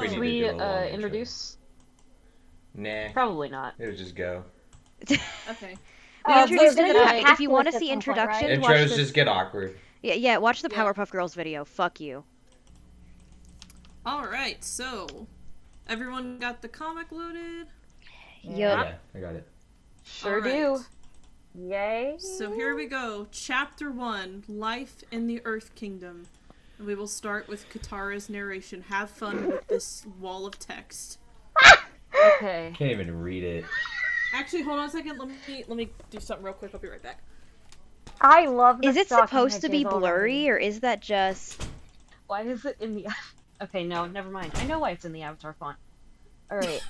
like we Should need we to do a long intro. introduce? Nah. Probably not. It would just go. Okay. We're introduced gonna in do the a pa- pack If you want to list at see some point, right? introduction, watch Intros the just get awkward. yeah, watch the Yeah. Powerpuff Girls video. Fuck you. Alright, so everyone got the comic loaded? Yup. Yeah, I got it. Sure Alright. do. Yay. So here we go. Chapter 1, Life in the Earth Kingdom. And we will start with Katara's narration. Have fun with this wall of text. Okay. Can't even read it. Actually, hold on a second. Let me do something real quick. I'll be right back. I love the Is it stocking supposed to be hedges blurry, already. or is that just... Why is it in the... Okay, no, never mind. I know why it's in the Avatar font. Alright.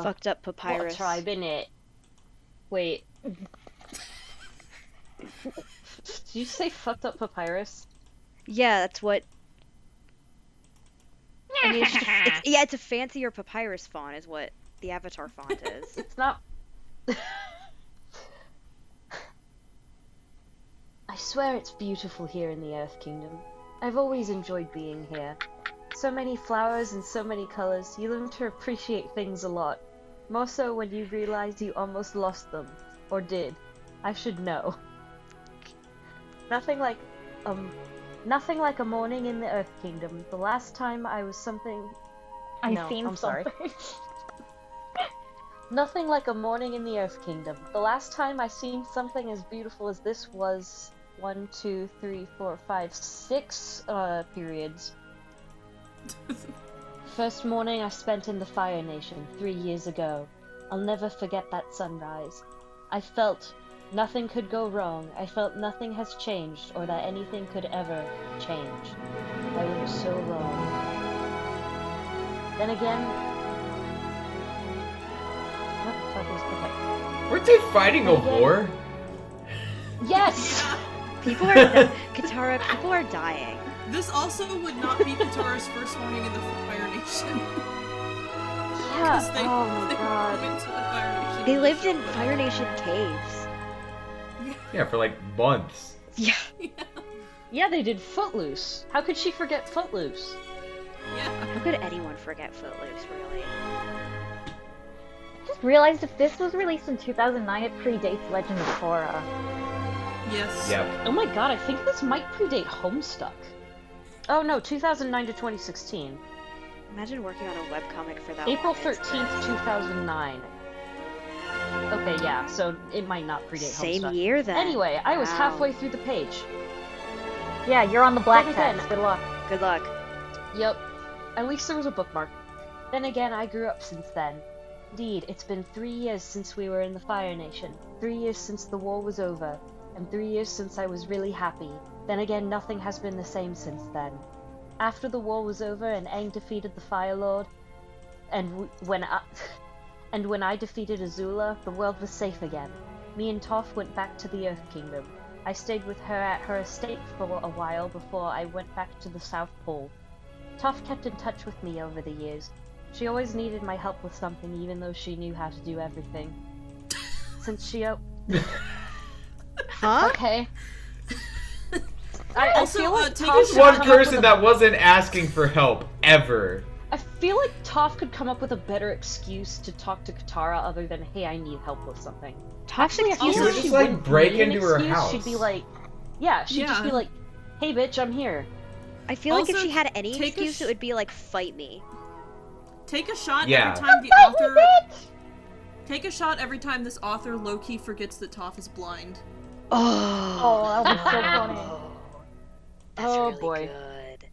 fucked up What papyrus? tribe in it? Wait. Did you say fucked up papyrus? Yeah, that's what... I mean, it's a fancier papyrus font is what the Avatar font is. It's not... I swear it's beautiful here in the Earth Kingdom. I've always enjoyed being here. So many flowers and so many colors, you learn to appreciate things a lot. More so when you realize you almost lost them. Or did. I should know. Nothing like a morning in the Earth Kingdom. The last time I was something... No, I'm sorry. Nothing like a morning in the Earth Kingdom. The last time I seen something as beautiful as this was 1, 2, 3, 4, 5, 6 periods. First morning I spent in the Fire Nation 3 years ago. I'll never forget that sunrise. I felt nothing could go wrong. I felt nothing has changed or that anything could ever change. I was so wrong. Then again, what the fuck is that? Weren't they fighting a war? Yes! People are... Katara, people are dying. This also would not be Katara's first morning in the Fire Nation. Yeah. 'Cause Oh my they god. went to the Fire Nation. They lived in Fire Nation caves. Yeah, for like months. Yeah. Yeah, they did Footloose. How could she forget Footloose? Yeah. How could anyone forget Footloose, really? Just realized if this was released in 2009, it predates Legend of Korra. Yes. Yep. Oh my god, I think this might predate Homestuck. Oh no, 2009 to 2016. Imagine working on a webcomic for that April long. It's 13th, 2009. Okay, yeah, so it might not predate Same Homestuck. year then. Anyway, I was Wow. halfway through the page. Yeah, you're on the black Then again- text. Good luck. Good luck. Yep. At least there was a bookmark. Then again, I grew up since then. Indeed, it's been 3 years since we were in the Fire Nation. 3 years since the war was over. And 3 years since I was really happy. Then again, nothing has been the same since then. After the war was over and Aang defeated the Fire Lord, and when I defeated Azula, the world was safe again. Me and Toph went back to the Earth Kingdom. I stayed with her at her estate for a while before I went back to the South Pole. Toph kept in touch with me over the years. She always needed my help with something even though she knew how to do everything. Since she... Huh? Okay. I Also, feel like take Toph a could shot- One come up with person that wasn't asking for help, ever. I feel like Toph could come up with a better excuse to talk to Katara other than, hey, I need help with something. Actually, I feel She like would she just, like, wouldn't break need an into her excuse. house. She'd be like, yeah, she'd just be Yeah. like, hey, bitch, I'm here. I feel like if Also, she had any take a excuse, it would be like, fight me. Take a shot Yeah. every time the author... Take a shot every time this author low-key forgets that Toph is blind. Oh, that would be so funny. That's Oh, really boy. good.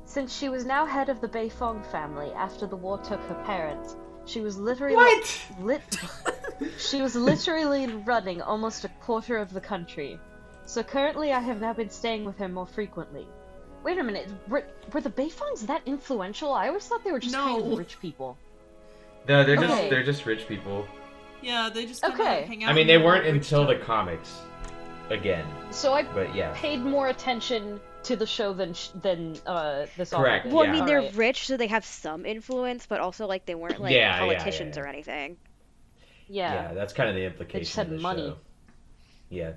Since she was now head of the Beifong family after the war took her parents, she was literally What? she was literally running almost a quarter of the country. So currently I have now been staying with her more frequently. Wait a minute, were the Beifongs that influential? I always thought they were just kind No. of rich people. No, Okay. they're just rich people. Yeah, they just kinda Okay. hang out. I mean, in they the weren't rich until the town. comics. Again. So I But yeah. paid more attention to the show than this Correct, author did. Well, I Yeah. mean, they're Alright. rich, so they have some influence, but also, like, they weren't, like, Yeah, yeah, politicians yeah. or anything. Yeah, that's kind of the implication just had of the money. show. Yeah.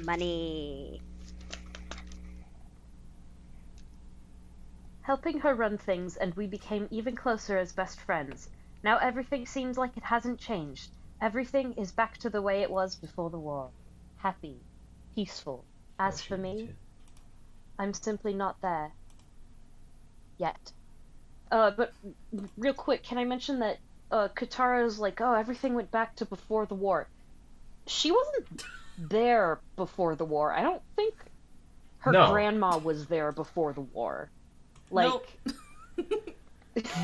Money. helping her run things, and we became even closer as best friends. Now everything seems like it hasn't changed. Everything is back to the way it was before the war. Happy. Peaceful. As for me, I'm simply not there. Yet. But real quick, can I mention that Katara's like, oh, everything went back to before the war. She wasn't there before the war. I don't think her grandma was there before the war. Like, Nope.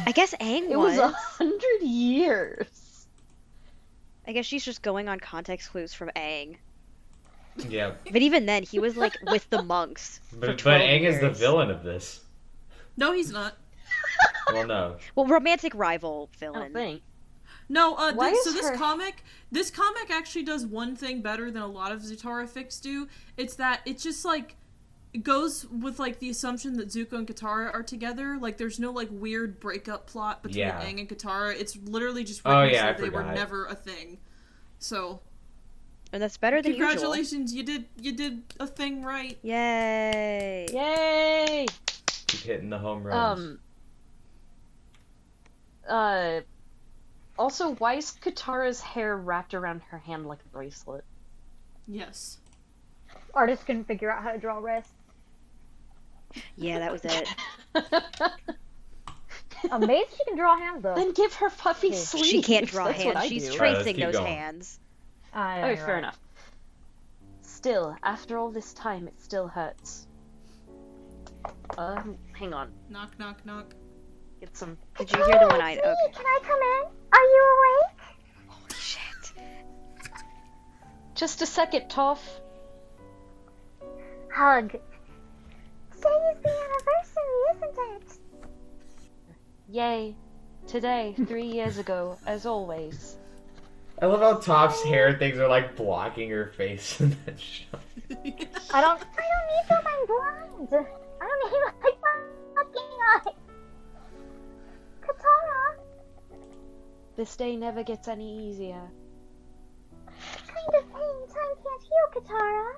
I guess Aang it was 100 years. I guess she's just going on context clues from Aang. Yeah. But even then, he was like with the monks for 12 But Aang years. is the villain of this. No, he's not. Well, no. Well, romantic rival I villain. don't think. No, Why is this her- comic actually does one thing better than a lot of Zutara fics do. It's that it's just like it goes with like the assumption that Zuko and Katara are together. Like there's no like weird breakup plot between Aang and Katara. It's literally just written so they were never a thing. So, and that's better than usual. Congratulations, you did a thing right. Yay! Yay! Keep hitting the home runs. Also, why is Katara's hair wrapped around her hand like a bracelet? Yes. Artists couldn't figure out how to draw wrists. Yeah, that was it. Amazed she can draw hands though. Then give her puffy sleeves. She can't draw That's what hands. I She's do. tracing keep those going. hands. Oh, fair enough. Still, after all this time, it still hurts. Hang on. Knock, knock, knock. Get some. Did you hear the one I? Hey, Okay. can I come in? Are you awake? Holy shit. Just a second, Toph. Hug. Today is the anniversary, isn't it? Yay. Today, 3 years ago, as always. I love how Toph's hair things are like blocking her face in that shot. I don't need them. I'm blind. I don't need my fucking eye. Katara. This day never gets any easier. Kind of pain time can't heal, Katara.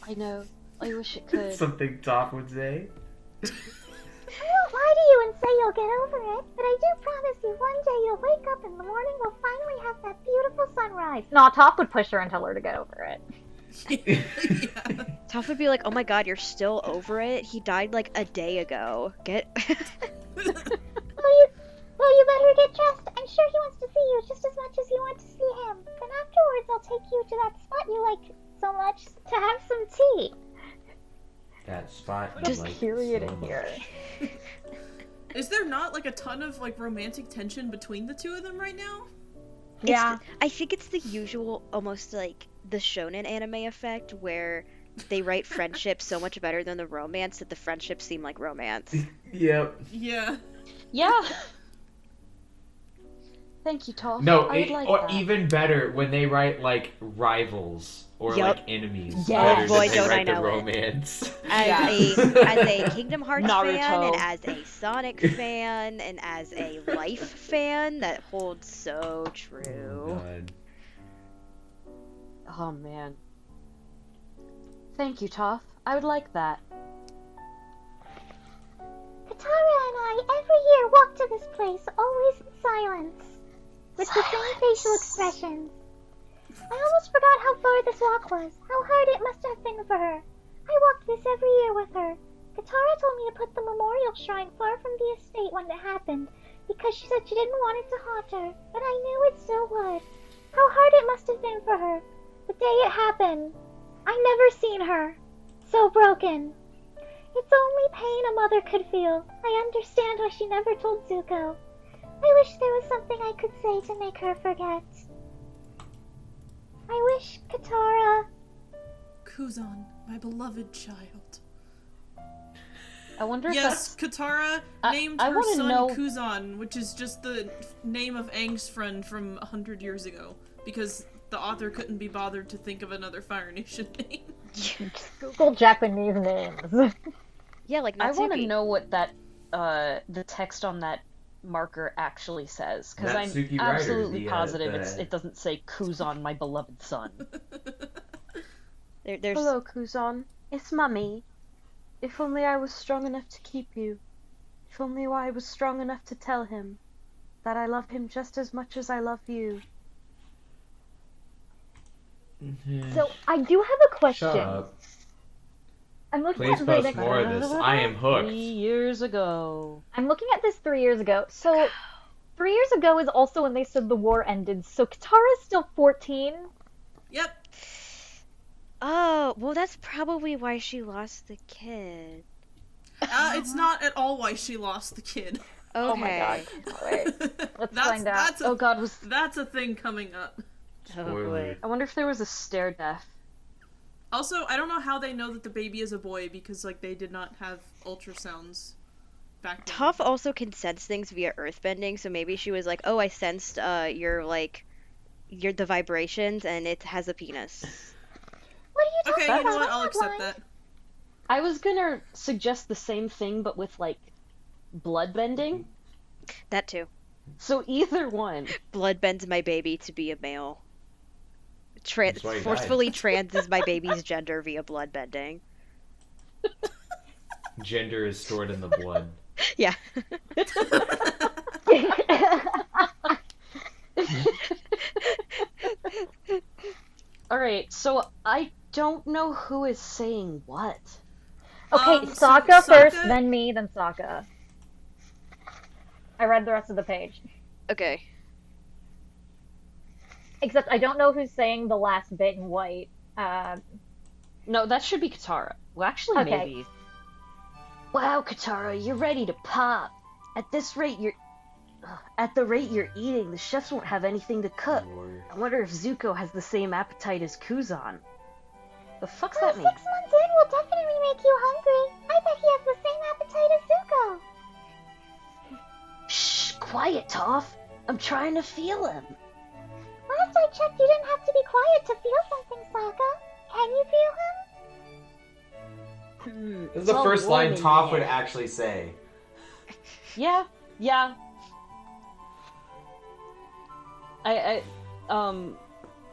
I know. I wish it could. Something Toph would say. I won't lie to you and say you'll get over it, but I do promise you one day you'll wake up in the morning we'll finally have that beautiful sunrise. No, Toph would push her and tell her to get over it. Yeah. Toph would be like, "Oh my god, you're still over it? He died like a day ago. Get." Well, you better get dressed. I'm sure he wants to see you just as much as you want to see him. Then afterwards I'll take you to that spot you like so much to have some tea. That spot. You Just like period so in here. much. Is there not like a ton of like romantic tension between the two of them right now? Yeah. I think it's the usual, almost like the shonen anime effect, where they write friendship so much better than the romance that the friendships seem like romance. Yep. Yeah. Yeah. Thank you, Toph. No, I would like or that. even better when they write like rivals or Yup. like enemies. Yes. Better Boy, than they don't I write the know it. romance. As a Kingdom Hearts fan, Naruto. and as a Sonic fan, and as a Life fan, that holds so Oh, true. God. Oh man. Thank you, Toph. I would like that. Katara and I every year walk to this place, always in silence, with the same facial expressions. I almost forgot how far this walk was, how hard it must have been for her. I walked this every year with her. Katara told me to put the memorial shrine far from the estate when it happened, because she said she didn't want it to haunt her, but I knew it still would. How hard it must have been for her. The day it happened. I never seen her. So broken. It's only pain a mother could feel. I understand why she never told Zuko. I wish there was something I could say to make her forget. I wish Katara... Kuzan, my beloved child. I wonder if Yes, Katara named I her wanna son know- Kuzan, which is just the name of Aang's friend from 100 years ago, because the author couldn't be bothered to think of another Fire Nation name. Google Japanese names. Yeah, like I want to Natsuki. know what that the text on that marker actually says, because I'm Natsuki Rider, absolutely the, positive the- it doesn't say Kuzan, my beloved son. There's Hello, Kuzan. It's Mummy. If only I was strong enough to keep you. If only I was strong enough to tell him that I love him just as much as I love you. So I do have a question. Shut up. I'm looking Please at the post more of this. I am hooked. 3 years ago. I'm looking at this 3 years ago. So 3 years ago is also when they said the war ended. So Katara's still 14. Yep. Oh, well, that's probably why she lost the kid. It's not at all why she lost the kid. Oh my Okay. god. Wait, let's find out. That's Oh god, that's a thing coming up. Oh Spoiler. boy. I wonder if there was a stare death. Also, I don't know how they know that the baby is a boy because like they did not have ultrasounds back then. Toph also can sense things via earthbending, so maybe she was like, "Oh, I sensed the vibrations, and it has a penis." What are you talking Okay, you about? know what? I'll That's accept not that. I was gonna suggest the same thing, but with like blood bending. That too. So either one. Blood bends my baby to be a male. That's why he died. Forcefully transes my baby's gender via blood bending. Gender is stored in the blood. Yeah. Alright, so I don't know who is saying what. Okay, So Sokka first, Sokka- then me, then Sokka. I read the rest of the page. Okay. Except I don't know who's saying the last bit in white. No, that should be Katara. Well, actually, Okay. maybe. Wow, Katara, you're ready to pop. At this rate, at the rate you're eating, the chefs won't have anything to cook. Lord. I wonder if Zuko has the same appetite as Kuzan. The fuck's Well, that 6 mean? months in will definitely make you hungry. I bet he has the same appetite as Zuko. Shh, quiet, Toph. I'm trying to feel him. Last I checked, you didn't have to be quiet to feel something, Sokka. Can you feel him? This is the first line Toph would actually say. Yeah.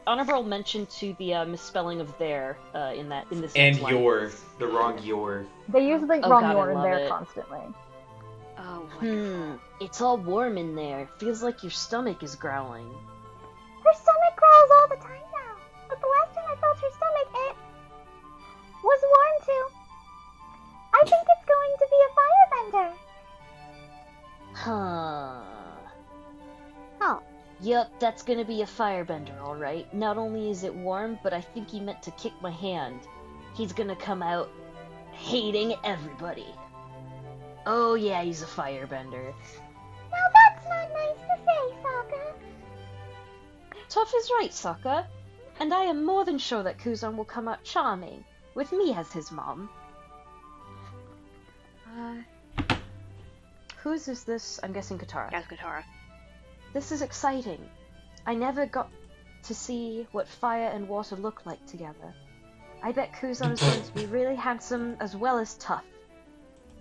Honorable mention to the misspelling of there in this And next line. the wrong your. They use the Oh wrong God, I word love there it. constantly. Oh, wonderful. It's all warm in there. Feels like your stomach is growling. Her stomach growls all the time now. But the last time I felt her stomach, it was warm too. I think it's going to be a firebender. Huh. Oh. Yep, that's gonna be a firebender, alright. Not only is it warm, but I think he meant to kick my hand. He's gonna come out hating everybody. Oh yeah, he's a firebender. Now that's not nice to say, Sokka. Toph is right, Sokka. And I am more than sure that Kuzan will come out charming, with me as his mom. Whose is this? I'm guessing Katara. That's Katara. This is exciting. I never got to see what fire and water look like together. I bet Kuzan is going to be really handsome as well as tough.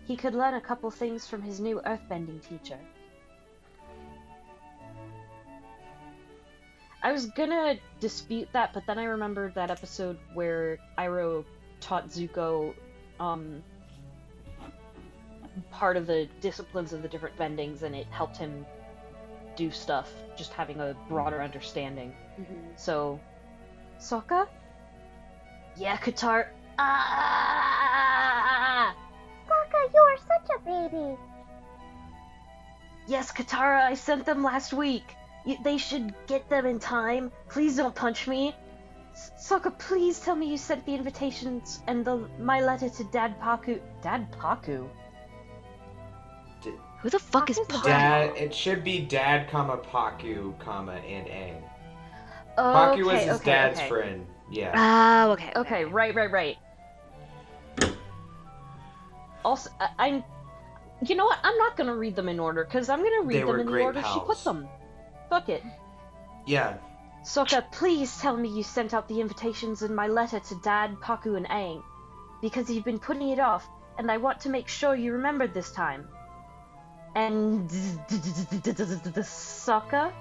He could learn a couple things from his new earthbending teacher. I was gonna dispute that, but then I remembered that episode where Iroh taught Zuko part of the disciplines of the different bendings, and it helped him do stuff, just having a broader understanding. So, Sokka? Yeah, Katara. Ah! Sokka, you are such a baby. Yes, Katara, I sent them last week. They should get them in time. Please don't punch me. Sokka, please tell me you sent the invitations and my letter to Dad Paku. Dad Paku? Who the fuck is Paku's Paku? Dad, it should be Dad, Paku, and Aang. Paku was his dad's friend. Yeah. Oh, okay. Okay, right. Also, I'm. You know what? I'm not gonna read them in order, because I'm gonna read They them were in the great order she pals. put them. Fuck it. Yeah. Sokka, please tell me you sent out the invitations in my letter to Dad, Paku, and Aang. Because you've been putting it off, and I want to make sure you remembered this time. And... Sokka?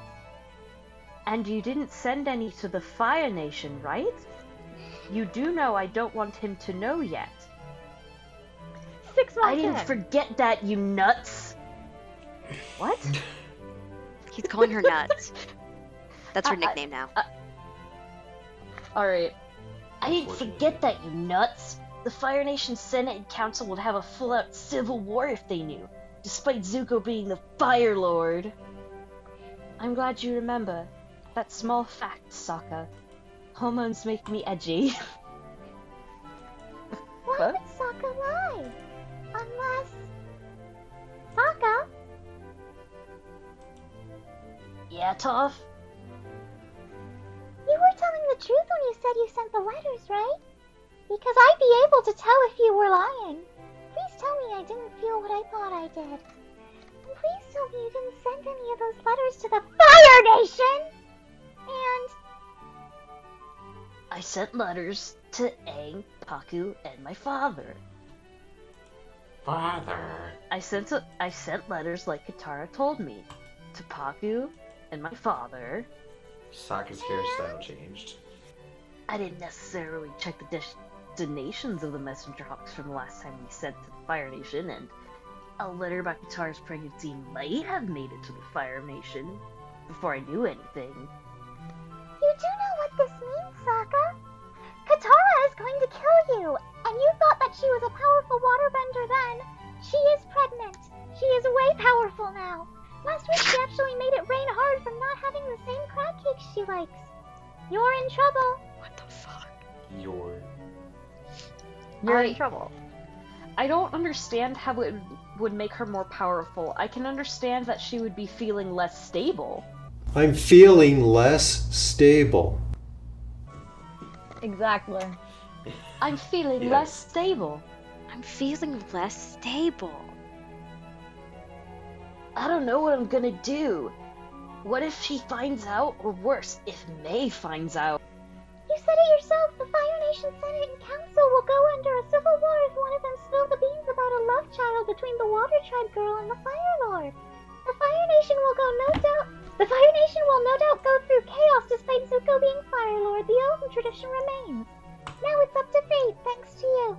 And you didn't send any to the Fire Nation, right? You do know I don't want him to know yet. small I didn't kid. forget that, you nuts. What? He's calling her nuts. That's her nickname now. Alright. I didn't forget that, you nuts. The Fire Nation Senate and Council would have a full-out civil war if they knew, despite Zuko being the Fire Lord. I'm glad you remember. That small fact, Sokka. Hormones make me edgy. Why What? would Sokka lie? Unless... Sokka? Yeah, Toph? You were telling the truth when you said you sent the letters, right? Because I'd be able to tell if you were lying. Please tell me I didn't feel what I thought I did. And please tell me you didn't send any of those letters to the Fire Nation! And... I sent letters to Aang, Pakku, and my father. Father. I sent letters like Katara told me, to Pakku and my father. Sokka's hairstyle changed. I didn't necessarily check the destinations of the messenger hawks from the last time we sent to the Fire Nation, and a letter about Katara's pregnancy might have made it to the Fire Nation before I knew anything. You do know what this means, Sokka? Katara is going to kill you, and you thought that she was a powerful waterbender then. She is pregnant. She is way powerful now. Last week she actually made it rain hard from not having the same crab cakes she likes. You're in trouble. What the fuck? You're In trouble. I don't understand how it would make her more powerful. I can understand that she would be feeling less stable. I'm feeling less stable. Exactly. I'm feeling Yes. less stable. I'm feeling less stable. I don't know what I'm gonna do. What if she finds out, or worse, if May finds out? You said it yourself. The Fire Nation Senate and Council will go under a civil war if one of them spill the beans about a love child between the Water Tribe girl and the Fire Lord. The Fire Nation will no doubt go through chaos despite Zuko being Fire Lord. The Elven tradition remains. Now it's up to fate, thanks to you.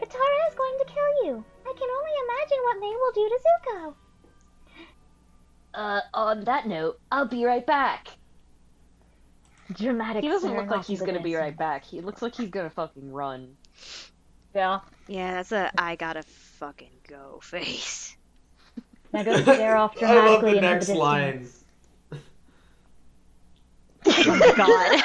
Katara is going to kill you. I can only imagine what May will do to Zuko. On that note, I'll be right back. Dramatic. He doesn't look staring like off he's into the gonna be right distance. back. He looks like he's gonna fucking run. Yeah. Yeah, that's a I gotta fucking go face. Now go stare off I love dramatically the into next the line. distance. Oh god.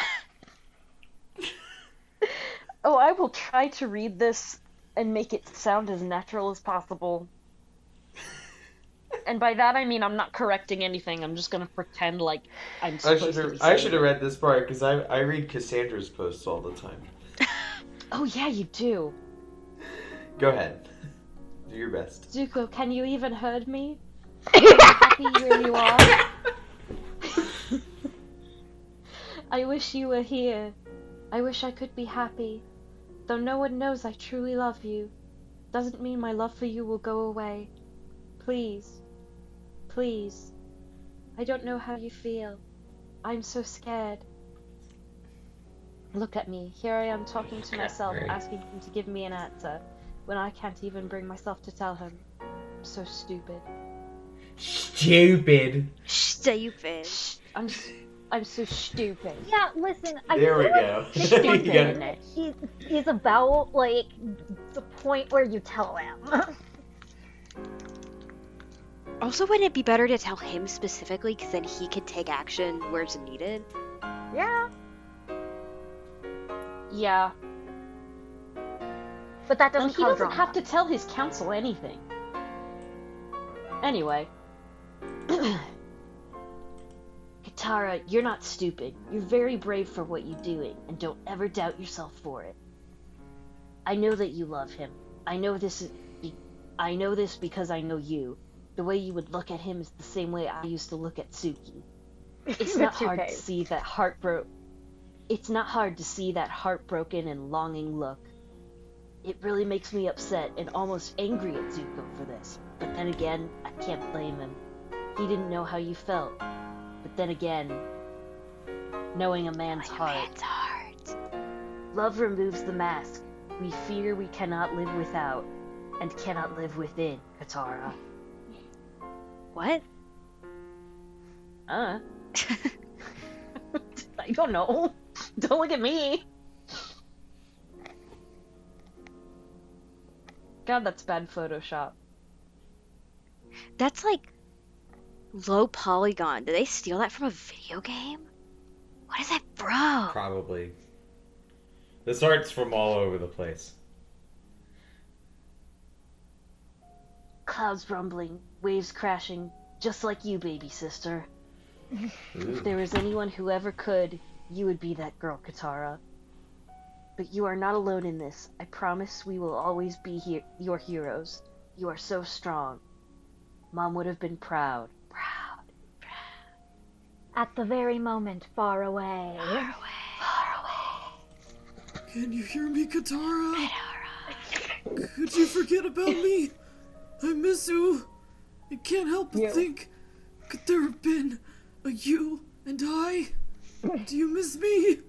Oh, I will try to read this and make it sound as natural as possible. And by that I mean I'm not correcting anything. I'm just gonna pretend like I'm supposed to be I saying should have read this part because I read Cassandra's posts all the time. Oh yeah, you do. Go ahead. Do your best. Zuko, can you even heard me? Are you happy where you are? I wish you were here. I wish I could be happy. Though no one knows I truly love you. Doesn't mean my love for you will go away. Please. Please. I don't know how you feel. I'm so scared. Look at me. Here I am talking to myself, Right. asking him to give me an answer, when I can't even bring myself to tell him. I'm so stupid. Stupid. Stupid. I'm so stupid. Yeah, listen, I There we feel go. like Stupid, You got isn't it. it? is about, like, the point where you tell him. Also, wouldn't it be better to tell him specifically, because then he could take action where it's needed? Yeah. Yeah. But that And doesn't he cause doesn't drama. have to tell his council anything. Anyway. Katara, you're not stupid. You're very brave for what you're doing, and don't ever doubt yourself for it. I know that you love him. I know this because I know you. The way you would look at him is the same way I used to look at Suki. It's not hard to see that It's not hard to see that heartbroken and longing look. It really makes me upset and almost angry at Zuko for this. But then again, I can't blame him. He didn't know how you felt. But then again, knowing a man's heart. Love removes the mask we fear we cannot live without. and cannot live within, Katara. What? I don't know. Don't look at me. God, that's bad Photoshop. That's like low polygon. Did they steal that from a video game? What is that from? Probably. This art's from all over the place. Clouds rumbling, waves crashing, just like you, baby sister. If there was anyone who ever could, you would be that girl, Katara. But you are not alone in this. I promise we will always be your heroes. You are so strong. Mom would have been proud. Proud. At the very moment, far away. Can you hear me, Katara? Could you forget about me? I miss you. I can't help but think, could there have been a you and I? Do you miss me?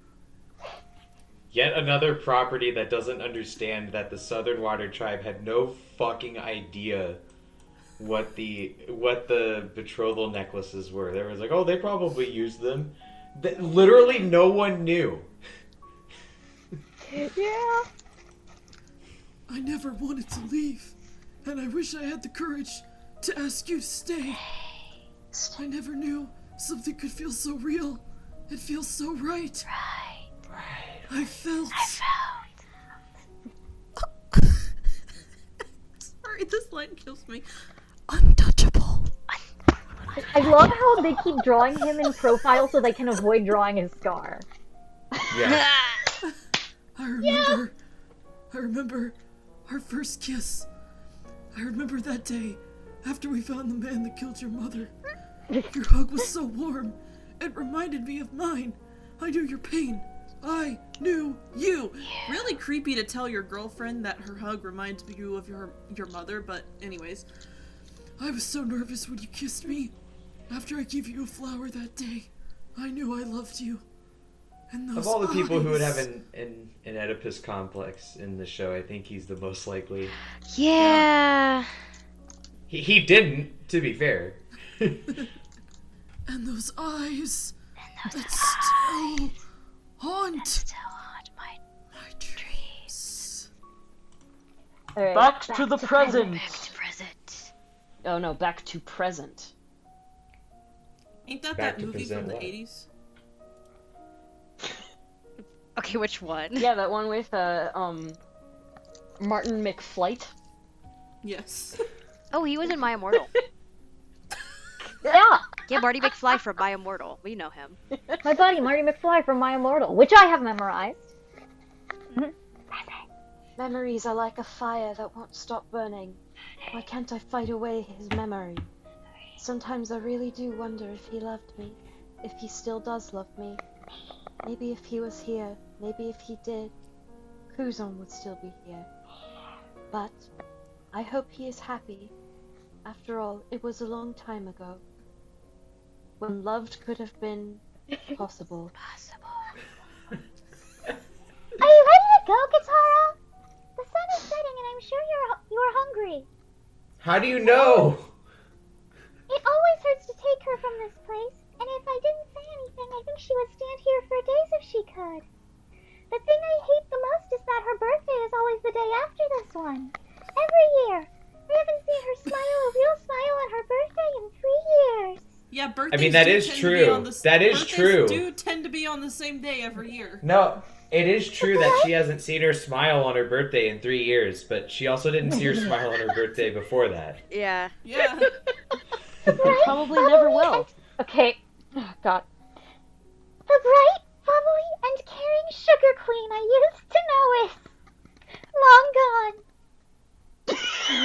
Yet another property that doesn't understand that the Southern Water Tribe had no fucking idea what the betrothal necklaces were. They was like, oh, they probably used them. Literally no one knew. Yeah. I never wanted to leave, and I wish I had the courage to ask you to stay. I never knew something could feel so real. It feels so right. I felt. Sorry, this line kills me. Untouchable. I love how they keep drawing him in profile so they can avoid drawing his scar. Yeah. I remember our first kiss. I remember that day after we found the man that killed your mother. Your hug was so warm. It reminded me of mine. I knew your pain. I knew you. Really creepy to tell your girlfriend that her hug reminds you of your mother, but anyways. I was so nervous when you kissed me. After I gave you a flower that day, I knew I loved you. And those Of all the people who would have eyes. an Oedipus complex in the show, I think he's the most likely. Yeah. He didn't, to be fair. And those eyes that still haunt my dreams. Alright, back to the present. Back to present. Oh no, back to present. Ain't that Back that to movie present from the what? 80s? Okay, which one? Yeah, that one with Martin McFlight. Yes. Oh, he was in My Immortal. Yeah, Yeah, Marty McFly from My Immortal. We know him. my buddy Marty McFly from My Immortal, which I have memorized. Memories are like a fire that won't stop burning. Why can't I fight away his memory? Sometimes I really do wonder if he loved me, if he still does love me. Maybe if he was here, maybe if he did, Kuzon would still be here. But I hope he is happy. After all, it was a long time ago, when love could have been possible. Are you ready to go, Katara? The sun is setting, and I'm sure you're hungry. How do you know? It always hurts to take her from this place, and if I didn't say anything, I think she would stand here for days if she could. The thing I hate the most is that her birthday is always the day after this one. Every year. I haven't seen her smile a real smile on her birthday in 3 years. Yeah, birthdays I mean, that do is tend true. to be on the That is birthdays true. do tend to be on the same day every year. No, it is true that she hasn't seen her smile on her birthday in 3 years, but she also didn't see her smile on her birthday before that. Yeah. Yeah. Right? Probably never will. Okay. Oh, God. The bright, bubbly, and caring sugar queen I used to know is long gone.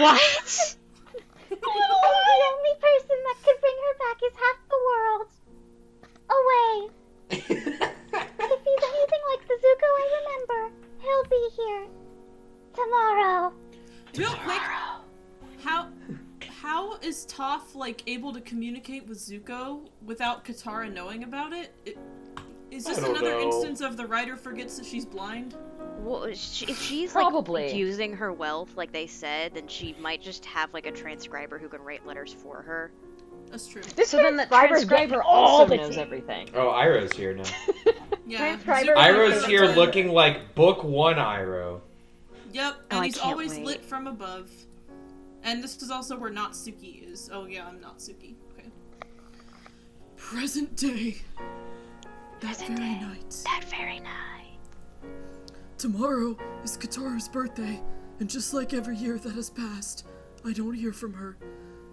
What? The only person that could bring her back is half the world away. If he's anything like the Zuko I remember, he'll be here tomorrow. Real quick, how is Toph like able to communicate with Zuko without Katara knowing about it? Is this I don't another know. instance of the writer forgets that she's blind? Well, if she's Probably. like using her wealth, like they said, then she might just have like a transcriber who can write letters for her. That's true. This So then that transcriber's getting transcriber all also the knows tea. everything. Oh, Iroh's here now. Yeah. Transcriber- Zuko- Iroh's here Transcriber. looking like Book 1 Iroh. Yep, Oh, and I he's can't always wait. lit from above. And this is also where Natsuki is. Oh yeah, I'm Natsuki. Okay. Present day. That very night. That very night. Tomorrow is Katara's birthday, and just like every year that has passed, I don't hear from her.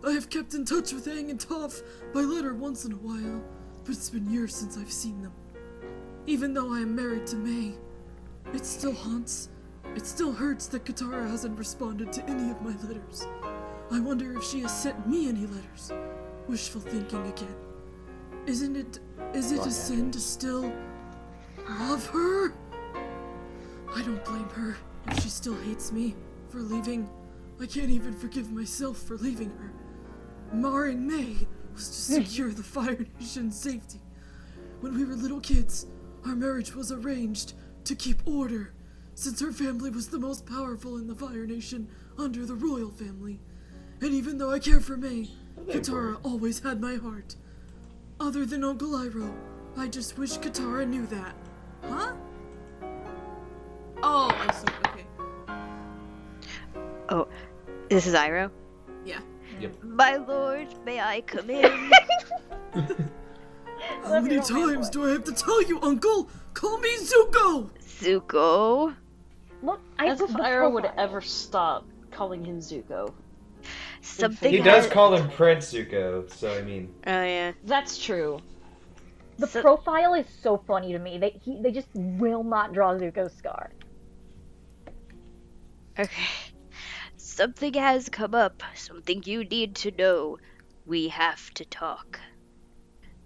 I have kept in touch with Aang and Toph by letter once in a while, but it's been years since I've seen them. Even though I am married to May, it still haunts. It still hurts that Katara hasn't responded to any of my letters. I wonder if she has sent me any letters. Wishful thinking again. Is it a sin to still love her? I don't blame her if she still hates me for leaving. I can't even forgive myself for leaving her. Marring May was to secure the Fire Nation's safety. When we were little kids, our marriage was arranged to keep order, since her family was the most powerful in the Fire Nation under the royal family. And even though I care for May, Katara always had my heart. Other than Uncle Iroh, I just wish Katara knew that. Huh? Oh, I see. Okay. Oh, this is Iroh? Yeah. My lord, may I come in? How many times do I have to tell you, Uncle? Call me Zuko! Zuko? Look, As if the Iroh would profile. ever stop calling him Zuko. Something He does has- call him Prince Zuko, so I mean... Oh, yeah. That's true. The So- profile is so funny to me. They just will not draw Zuko's scar. Okay. Something has come up. Something you need to know. We have to talk.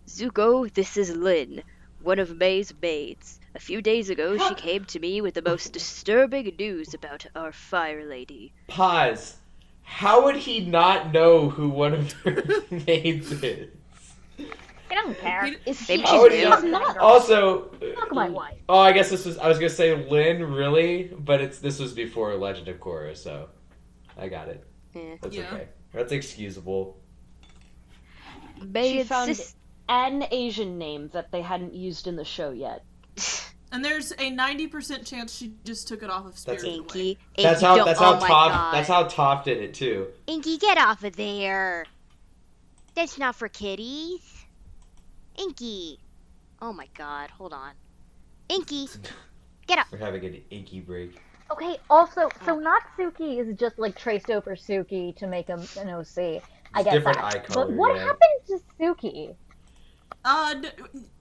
Zuko, this is Lin, one of May's maids. A few days ago, she came to me with the most disturbing news about our Fire Lady. Pause. How would he not know who one of her maids is? He doesn't care. Is Maybe he? How would he she's not? new. not. Also... Fuck my wife. Oh, I guess I was gonna say Lin, really? But this was before Legend of Korra, so... I got it. Yeah. That's Yeah. okay. That's excusable. May She found insist- an Asian name that they hadn't used in the show yet. And there's a 90% chance she just took it off of Spirited Away. Inky. That's Inky, how don't- that's oh how my Toph God. that's how Toph did it too. Inky, get off of there. That's not for kitties. Inky. Oh my god, hold on. Inky, get up. We're having an inky break. Okay, also, so Natsuki is just like traced over Suki to make him an OC. I get different that. eye color, But what yeah. happened to Suki?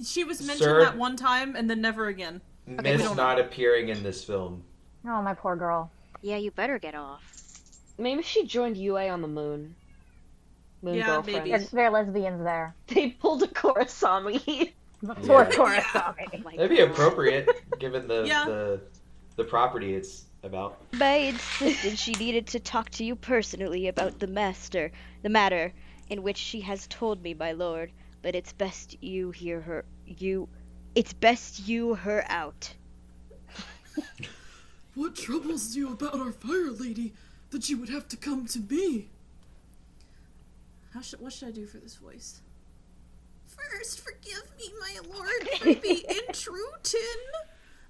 She was mentioned Sir- that one time and then never again. we Miss don't not appearing in this film. Oh, my poor girl. Yeah, you better get off. Maybe she joined UA on the moon. Moon Yeah, girlfriend. maybe. They're lesbians there. They pulled a Korosami. Poor Yeah. Korosami. Oh my That'd be appropriate given the Yeah. the property it's about. May insisted she needed to talk to you personally about the matter in which she has told me, my lord. But it's best you hear her. It's best you her out. What troubles you about our Fire Lady that you would have to come to me? What should I do for this voice? First, forgive me, my lord, for being intruding.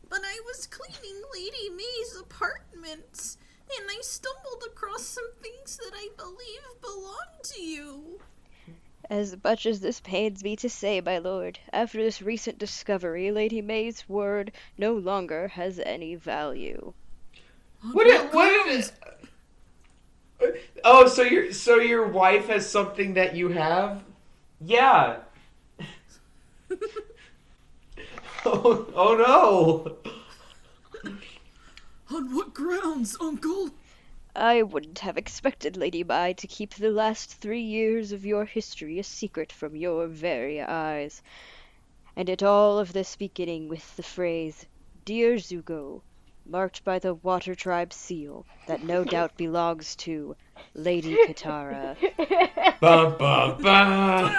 But I was cleaning Lady May's apartment, and I stumbled across some things that I believe belong to you. As much as this pains me to say, my lord, after this recent discovery, Lady May's word no longer has any value. What is Oh, so your wife has something that you have? Yeah. Oh no. On what grounds, uncle? I wouldn't have expected Lady Mai to keep the last 3 years of your history a secret from your very eyes. And it all of this beginning with the phrase, Dear Zuko, marked by the Water Tribe seal that no doubt belongs to Lady Katara. Bum, bum, bum.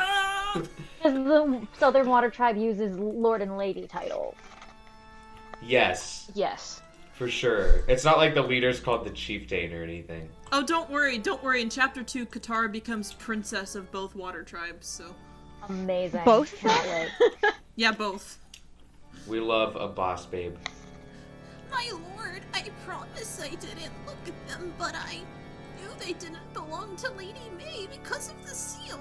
Because the Southern Water Tribe uses Lord and Lady titles. Yes. Yes. For sure. It's not like the leader's called the chieftain or anything. Oh, don't worry. In Chapter 2, Katara becomes princess of both water tribes, so... Amazing. Both? Can't wait. Yeah, both. We love a boss babe. My lord, I promise I didn't look at them, but I knew they didn't belong to Lady May because of the seal.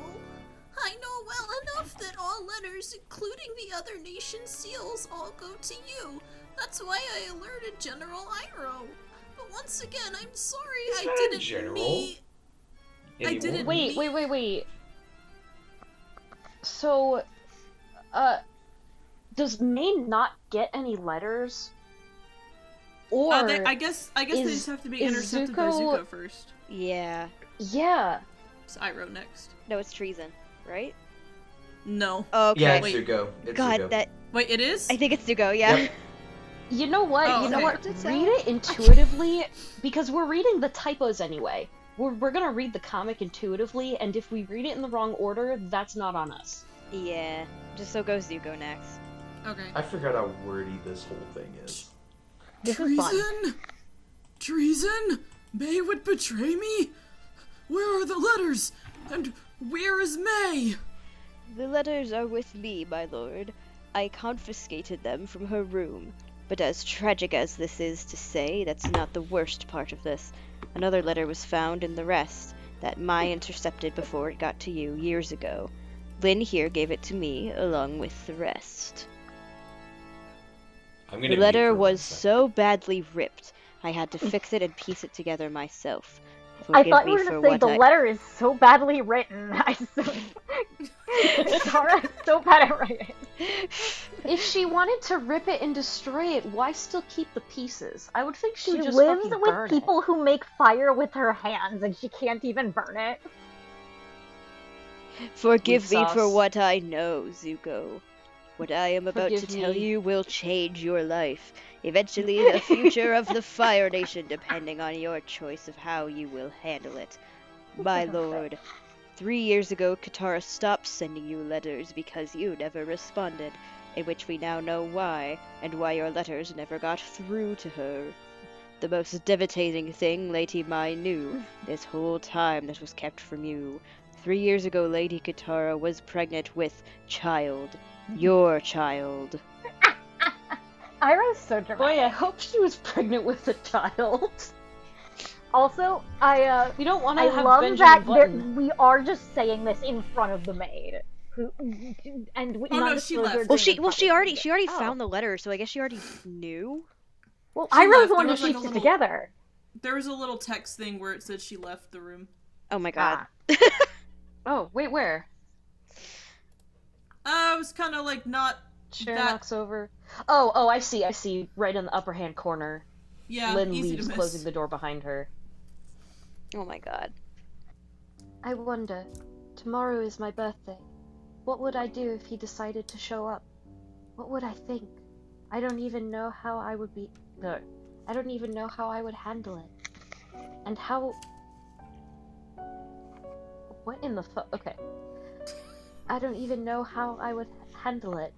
I know well enough that all letters, including the other nation's seals, all go to you. That's why I alerted General Iroh. But once again, I'm sorry He's I not a didn't general mean... anymore. I didn't Wait. So, does May not get any letters? Or I guess they just have to be is intercepted by Zuko- Zuko first. Yeah. yeah. It's Iroh next. No, it's treason, right? No. Okay. Yeah, it's Wait. Zuko. It's God, Zuko. that... Wait, it is? I think it's Zuko, yeah. Yep. You know what? Oh, you know okay. what? Read it intuitively, because we're reading the typos anyway. We're gonna read the comic intuitively, and if we read it in the wrong order, that's not on us. Yeah. Just so goes Zuko next. Okay. I forgot how wordy this whole thing is. This is fun. Treason? Treason? May would betray me? Where are the letters? And where is May? The letters are with me, my lord. I confiscated them from her room. But as tragic as this is to say, that's not the worst part of this. Another letter was found in the rest, that Mai intercepted before it got to you years ago. Lin here gave it to me, along with the rest. I'm gonna The mute letter for 1 was second. so badly ripped, I had to fix it and piece it together myself. I Forgive thought me you were for gonna say what the I... letter is so badly written. Tara is so bad at writing. If she wanted to rip it and destroy it, why still keep the pieces? I would think she She would just lives fucking with burn people who make fire with her hands, and she can't even burn it. Forgive me for sauce. what I know, Zuko. What I am about to Forgive tell me. you will change your life. Eventually, the future of the Fire Nation, depending on your choice of how you will handle it. My lord, 3 years ago, Katara stopped sending you letters because you never responded, in which we now know why, and why your letters never got through to her. The most devastating thing Lady Mai knew this whole time that was kept from you. 3 years ago, Lady Katara was pregnant with child. Your child. Iroh's so dramatic. Boy, I hope she was pregnant with a child. Also, We don't want I to have love Benjamin that Button. we are just saying this in front of the maid. And we, Oh, none no, of she us are left. doing Well, this she already properly. Oh. found the letter, so I guess she already knew. Well, She Iroh's left. the one There who was, like, keeps a it little- together. There was a little text thing where it said she left the room. Oh my god. Oh, wait, where? It was kind of like not Sharon that... knocks over. Oh, I see. Right in the upper hand corner. Yeah, Lynn easy leaves, to miss. closing the door behind her. Oh my god. I wonder, tomorrow is my birthday. What would I do if he decided to show up? What would I think? I don't even know how I would be. No, I don't even know how I would handle it. And how. What in the fuck? Okay. I don't even know how I would handle it.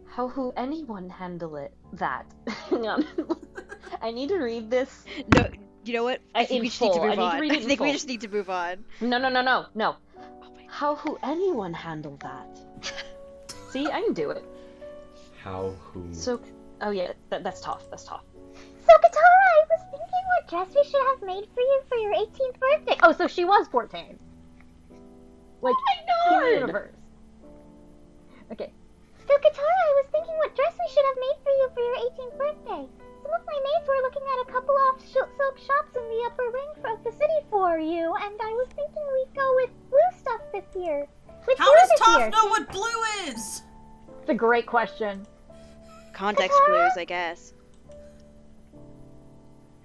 How will anyone handle it? That. Hang on. I need to read this. No, you know what? I think In we just need to full. I move need to on. read it I in think we full. just need to move on. No. Oh my How will anyone handle that? See, I can do it. How, who? So, oh yeah, that's tough. That's tough. So, Katara, I was thinking what dress we should have made for you for your 18th birthday. Oh, so she was 14. Like, in the God! universe. Okay. So, Katara, I was thinking what dress we should have made for you for your 18th birthday. Some of my maids were looking at a couple of silk shops in the upper ring of the city for you, and I was thinking we'd go with blue stuff this year. With How blue does this Toph year. know what blue is? It's a great question. Context Katara? clues, I guess.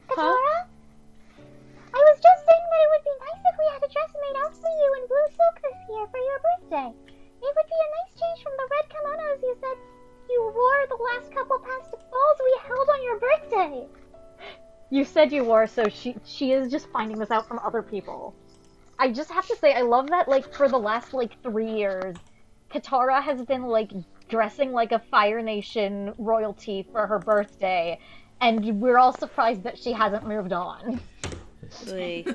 Katara? I was just saying that it would be nice if we had a dress made out for you in blue silk this year for your birthday. It would be a nice change from the red kimonos you said you wore the last couple past balls we held on your birthday. You said you wore, so she is just finding this out from other people. I just have to say, I love that, like, for the last, 3 years, Katara has been, dressing like a Fire Nation royalty for her birthday, And we're all surprised that she hasn't moved on. Like,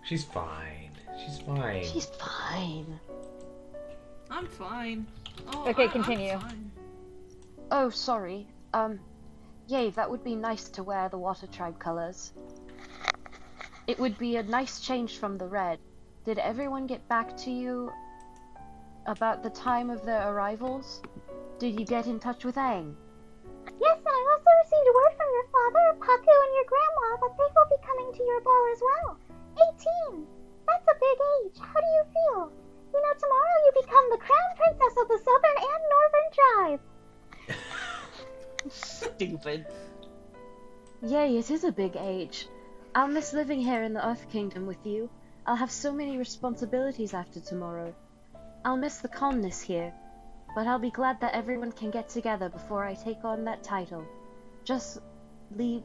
She's fine. She's fine. She's fine. I'm fine. Oh, Okay, I'm continue. fine. Oh, sorry. Yay, that would be nice to wear the Water Tribe colors. It would be a nice change from the red. Did everyone get back to you about the time of their arrivals? Did you get in touch with Aang? Yes, and I also received word from your father, Paku, and your grandma that they will be coming to your ball as well. 18! That's a big age. How do you feel? You know, tomorrow you become the crown princess of the southern and northern tribe. Stupid. Yay, it is a big age. I'll miss living here in the Earth Kingdom with you. I'll have so many responsibilities after tomorrow. I'll miss the calmness here, but I'll be glad that everyone can get together before I take on that title. Just leave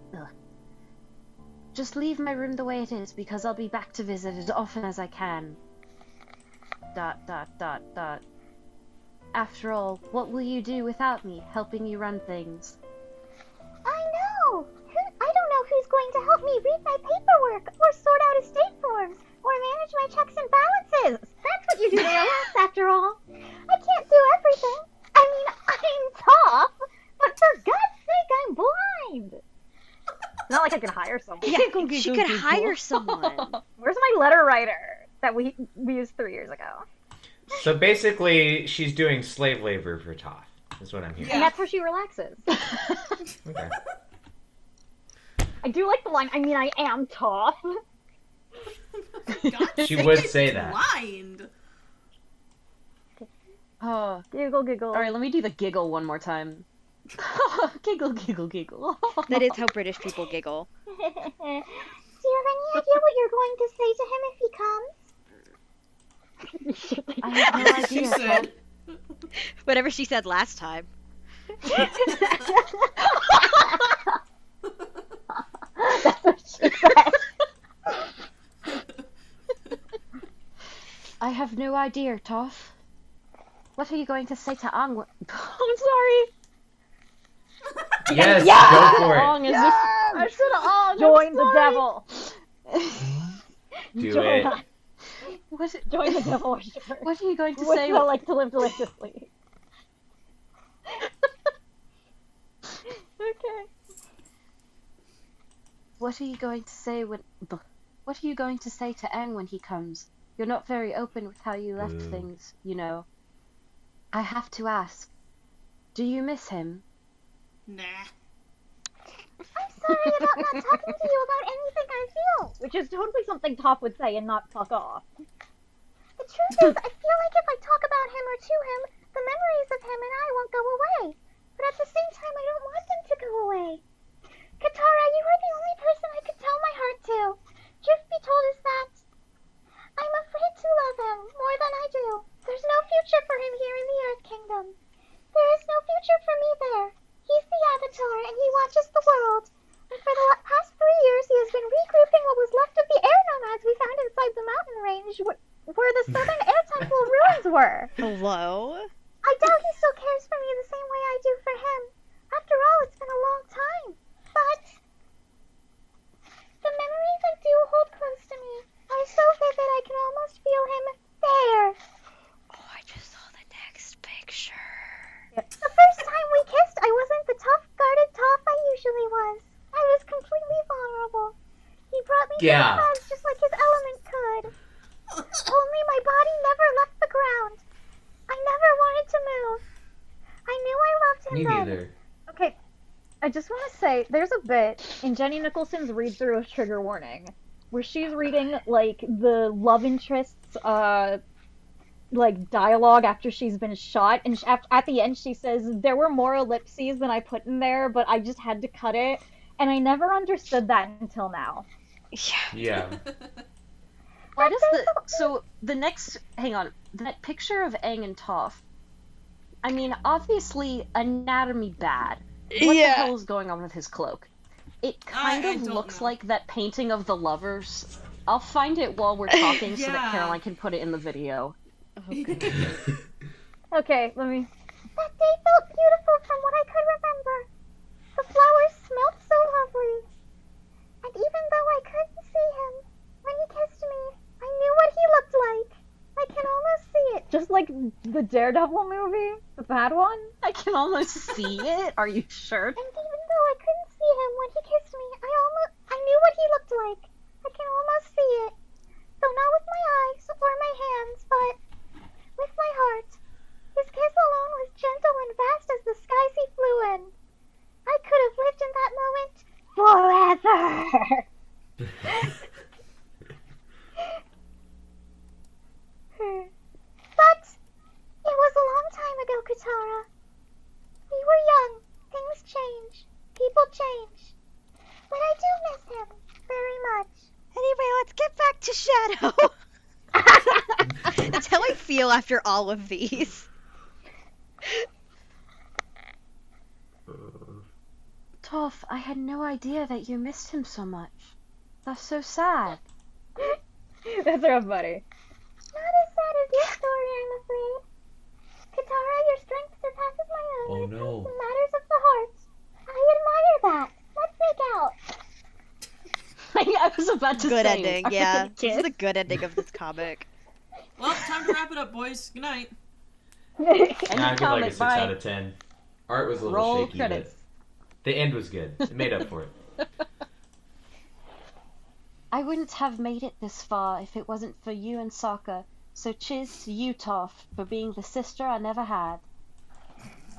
my room the way it is, because I'll be back to visit as often as I can. ... After all, what will you do without me, helping you run things? I know! I don't know who's going to help me read my paperwork, or sort out estate forms, or manage my checks and balances. That's what you do to relax, after all. I can't do everything. I mean, I'm tough, but for God's sake, I'm blind. Not like I can hire someone. yeah, she could hire someone. Where's my letter writer that we used 3 years ago? So basically, she's doing slave labor for Toph, is what I'm hearing. And that's where she relaxes. Okay. I do like the line, I mean, I am tough. God's She sake, would I'm say that. blind. Oh, Giggle, giggle. alright, let me do the giggle one more time. Giggle, giggle, giggle. That is how British people giggle. Do you have any idea what you're going to say to him if he comes? I have no That's what she idea. said. Whatever she said last time. That's what she said. I have no idea, Toph. What are you going to say to Aang? I'm sorry. Yes, Yeah! go for it. Aang is I should have joined the devil. Do Join it. us. Join the devil worshiper. What are you going to Would say? you like to live deliciously? Okay. What are you going to say when? What are you going to say to Aang when he comes? You're not very open with how you left things, you know. I have to ask. Do you miss him? Nah. I'm sorry about not talking to you about anything I feel. Which is totally something Toph would say and not fuck off. The truth is, I feel like if I talk about him or to him, the memories of him and I won't go away. But at the same time, I don't want them to go away. Katara, you are the only person I could tell my heart to. Truth be told is that I'm afraid to love him more than I do. There's no future for him here in the Earth Kingdom. There is no future for me there. He's the Avatar, and he watches the world. And for the past 3 years, he has been regrouping what was left of the air nomads we found inside the mountain range where the Southern Air Temple ruins were. Hello? I doubt he still cares for me the same way I do for him. After all, it's been a long time. But the memories I do hold close to me are so vivid I can almost feel him there. Oh, I just saw the next picture. The first time we kissed, I wasn't the tough, guarded Toph I usually was. I was completely vulnerable. He brought me to his sides just like his element could. Only my body never left the ground. I never wanted to move. I knew I loved him Me then. neither. Okay, I just want to say, there's a bit in Jenny Nicholson's read-through of Trigger Warning where she's reading, like, the love interest's, like, dialogue after she's been shot, and at the end she says, there were more ellipses than I put in there, but I just had to cut it, and I never understood that until now. Yeah. Why does the next, hang on, that picture of Aang and Toph, I mean, obviously, anatomy bad. What the hell is going on with his cloak? It kind I of don't looks know. like that painting of the lovers. I'll find it while we're talking so that Yeah. Caroline can put it in the video. Okay, let me... That day felt beautiful from what like the Daredevil movie? The bad one? I can almost see it. Are you sure? And even though I couldn't see him when he kissed me, I knew what he looked like. I can almost see it. Though not with my eyes or my hands, but with my heart. His kiss alone was gentle and vast as the skies he flew in. I could have lived in that moment forever. But it was a long time ago, Katara. We were young. Things change. People change. But I do miss him very much. Anyway, let's get back to Shadow. That's how I feel after all of these. Toph, I had no idea that you missed him so much. That's so sad. That's real funny. Not as sad as your story, I'm afraid. Katara, your strength surpasses my own Oh, when it no. comes to matters of the heart. I admire that. Let's make out. I was about to Good say. ending, are we yeah. gonna This is kiss? a good ending of this comic. Well, time to wrap it up, boys. Good night. Yeah, I give like a comment, 6 bye. out of 10. Art was a little Roll shaky, credits. but the end was good. It made up for it. I wouldn't have made it this far if it wasn't for you and Sokka. So cheers to you, Toph, for being the sister I never had.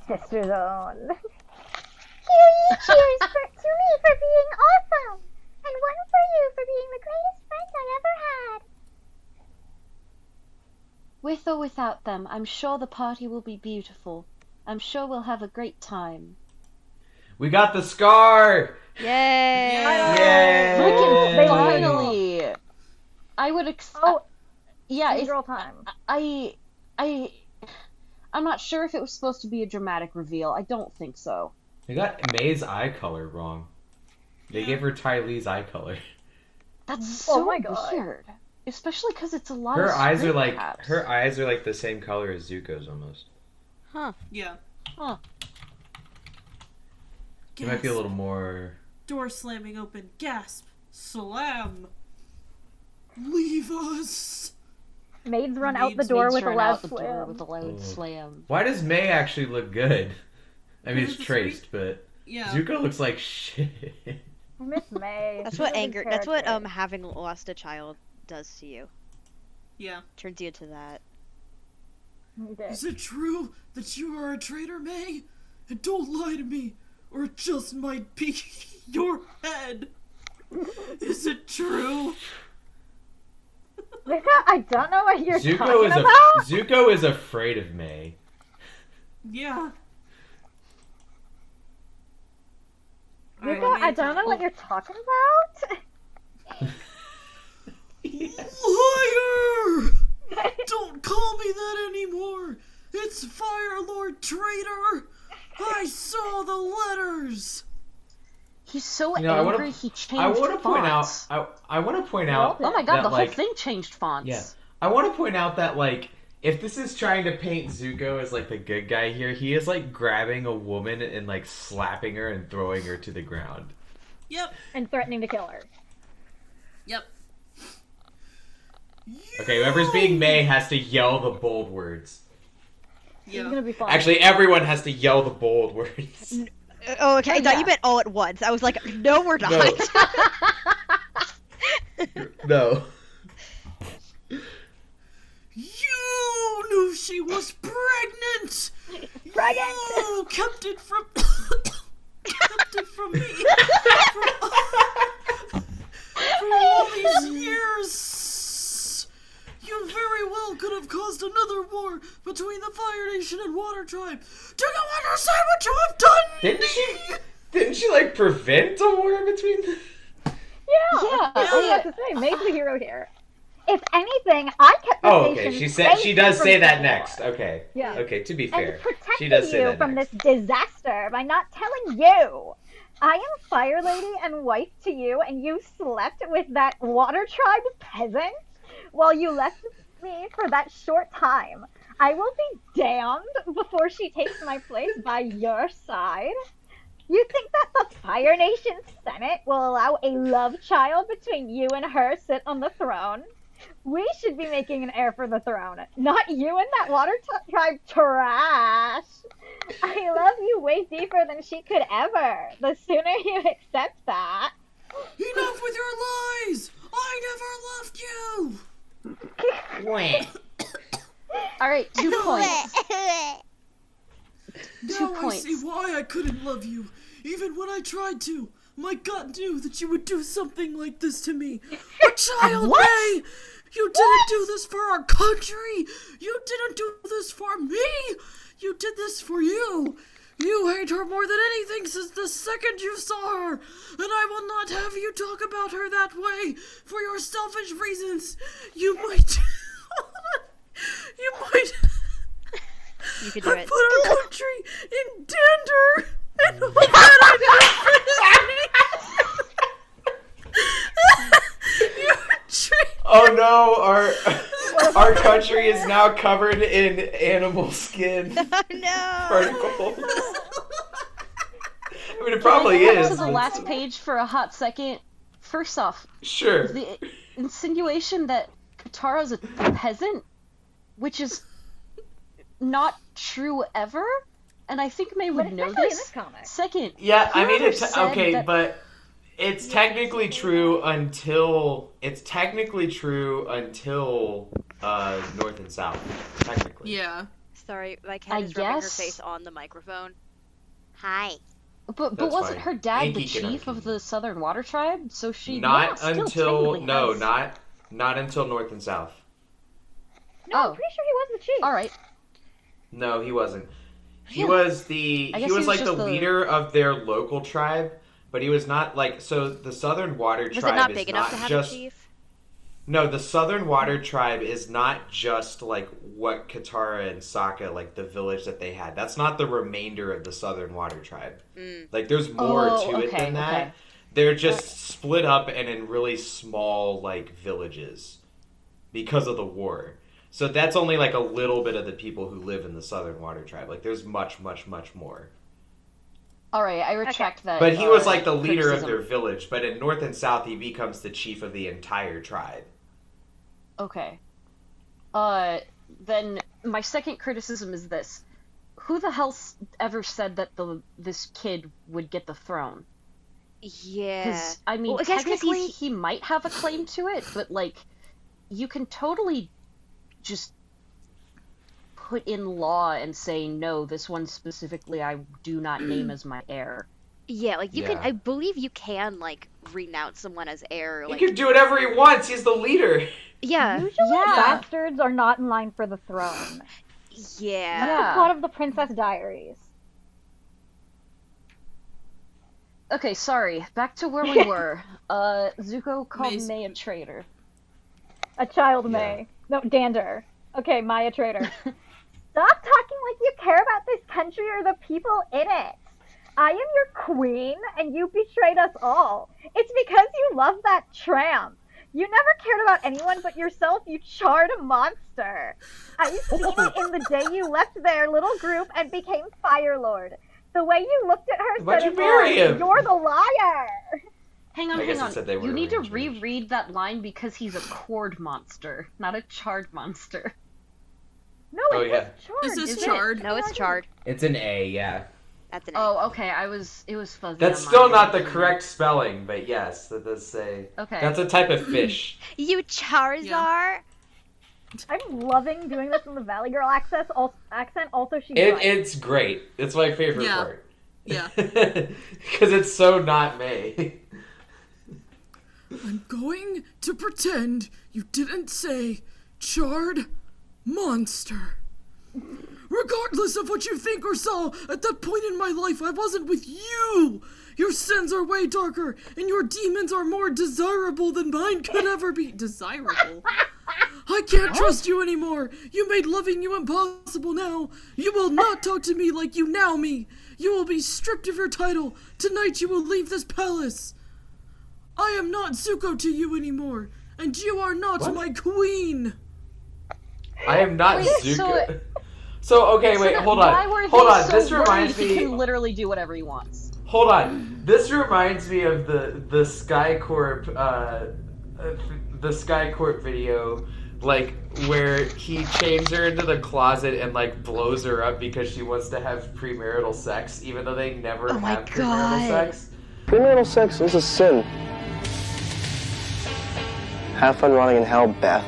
Sister's own. Here you cheers to me for being awesome. And one for you for being the greatest friend I ever had. With or without them, I'm sure the party will be beautiful. I'm sure we'll have a great time. We got the scar! Yay! Yay! Freaking They finally! I would Oh, yeah, it's it's, girl time. I'm not sure if it was supposed to be a dramatic reveal. I don't think so. They got May's eye color wrong. They gave her Ty Lee's eye color. That's Oh so my God. weird. Especially because it's a lot of Her eyes are screen like caps. the same color as Zuko's almost. Huh. Yeah. Huh. It might be a little more. Door slamming open. Gasp. Slam. Leave us. Maids run out the door Maids with a run loud out the door slam. with a loud Oh. slam. Why does May actually look good? I mean, Because it's it's traced, but Yeah. Zuko looks like shit. Miss May. That's She's what a good anger. That's what character. having lost a child does to you. Yeah. Turns you into that. Okay. Is it true that you are a traitor, May? And don't lie to me, or it just might be your head. Is it true? Vika, I don't know what you're Zuko talking is about. Zuko is afraid of May. Yeah. Vika, I don't know what you're talking about. Liar! Don't call me that anymore! It's Fire Lord Traitor! I saw the letters! He's so You know, I wanna- angry he changed I want to point out. fonts. I want to point out. Oh my god, that, the like, whole thing changed fonts. Yeah, I want to point out that like, if this is trying to paint Zuko as like the good guy here, he is like grabbing a woman and like slapping her and throwing her to the ground. Yep. And threatening to kill her. Yep. Okay, whoever's being May has to yell the bold words. It's Yeah. gonna be fun. Actually, everyone has to yell the bold words. Oh, okay. I Oh, thought yeah. you meant all at once. I was like, no, we're not. No. You knew she was pregnant! Pregnant! You kept it from... kept it from me! For all these years! You very well could have caused another war between the Fire Nation and Water Tribe! Do you understand what you have done? Didn't she like prevent a war between them? Yeah, Yeah, I was about to say, May's the hero here. If anything, I kept the Oh, nation okay. She does safe say from that war. next. Okay. Yeah. Okay. To be fair, And protected she does say you that from next. this disaster by not telling you. I am Fire Lady and wife to you, and you slept with that Water Tribe peasant while you left me for that short time. I will be damned before she takes my place by your side. You think that the Fire Nation Senate will allow a love child between you and her sit on the throne? We should be making an heir for the throne, not you and that water tribe trash. I love you way deeper than she could ever. The sooner you accept that. Enough with your lies! I never loved you! Alright, 2 points. 2 Now I points. see why I couldn't love you, even when I tried to. My gut knew that you would do something like this to me. A child may! You didn't do this for our country! You didn't do this for me! You did this for you! You hate her more than anything since the second you saw her! And I will not have you talk about her that way for your selfish reasons! You might... you might... You can do it. put our country in danger! And hope that Oh no, our country is now covered in animal skin Oh no! particles. I mean, it probably Can I go is. to the but- last page for a hot second? First off, Sure. the insinuation that Katara's a peasant, which is not true ever, and I think May would But know especially in this. this comic. Second, Yeah, I mean, whoever it's said okay, that- but it's technically true until North and South. Technically. Yeah. Sorry, my cat I is rubbing her guess- face on the microphone. Hi. But That's wasn't fine. her dad the Inky can chief argue. of the Southern Water Tribe? So she Not still until technically has- not until North and South. No, Oh. I'm pretty sure he was the chief. All right. No, he wasn't. He Yeah. was I he guess was he like was the just the- leader of their local tribe, but he was not like so. The Southern Water Was Tribe it not is big enough not to have just a chief? no. The Southern Water Tribe is not just like what Katara and Sokka, like the village that they had. That's not the remainder of the Southern Water Tribe. Like there's more to it okay, than that. okay. They're just split up and in really small like villages because of the war. So that's only like a little bit of the people who live in the Southern Water Tribe. Like there's much more. All right, I retract that. But he was like the leader of criticism. their village. But in North and South, he becomes the chief of the entire tribe. Okay. Then my second criticism is this: who the hell ever said that this kid would get the throne? Yeah. Because I mean, Well, I guess 'cause technically he's- he might have a claim to it, but like, you can totally just put in law and say no. This one specifically, I do not name as my heir. Yeah, like you can. Yeah. I believe you can like renounce someone as heir. Like He can do whatever he wants. He's the leader. yeah, Usually Yeah. bastards are not in line for the throne. yeah. That's the plot of the Princess Diaries. Okay, sorry. Back to where we were. Zuko called Mace- May a traitor. A child Yeah. may. No, dander. Okay, Maya traitor. Stop talking like you care about this country or the people in it. I am your queen, and you betrayed us all. It's because you love that tramp. You never cared about anyone but yourself, you charred monster. I've seen it in the day you left their little group and became Fire Lord. The way you looked at her Why'd said you it marry all. him? You're the liar. Hang on, I guess hang it on. said they were You need to arranged marriage. reread that line because he's a cord monster, not a charred monster. No, Oh, it yeah. was charred. Is this Is it? charred? No, it's charred. It's an A, yeah. That's an Oh, okay. It was fuzzy. That's on still mine. not the correct spelling, but yes, that does say. Okay. That's a type of fish. You Charizard. I'm loving doing this in the Valley Girl accent. Also, she's right. It's great. It's my favorite Yeah. part. Yeah. Because it's so not May. I'm going to pretend you didn't say charred monster. Regardless of what you think or saw, at that point in my life, I wasn't with you. Your sins are way darker, and your demons are more desirable than mine could ever be. Desirable? I can't trust you anymore. You made loving you impossible now. You will not talk to me like you now me. You will be stripped of your title. Tonight you will leave this palace. I am not Zuko to you anymore, and you are not What? my queen. I am not Wait, Zuko. So okay, wait, So hold Why on. were Hold they on. so This worried reminds he me. can literally do whatever he wants? Hold on. This reminds me of the Sky Corp the Sky Court video, like, where he chains her into the closet and, like, blows her up because she wants to have premarital sex, even though they never Oh my have premarital God. sex. Premarital sex is a sin. Have fun rotting in hell, Beth.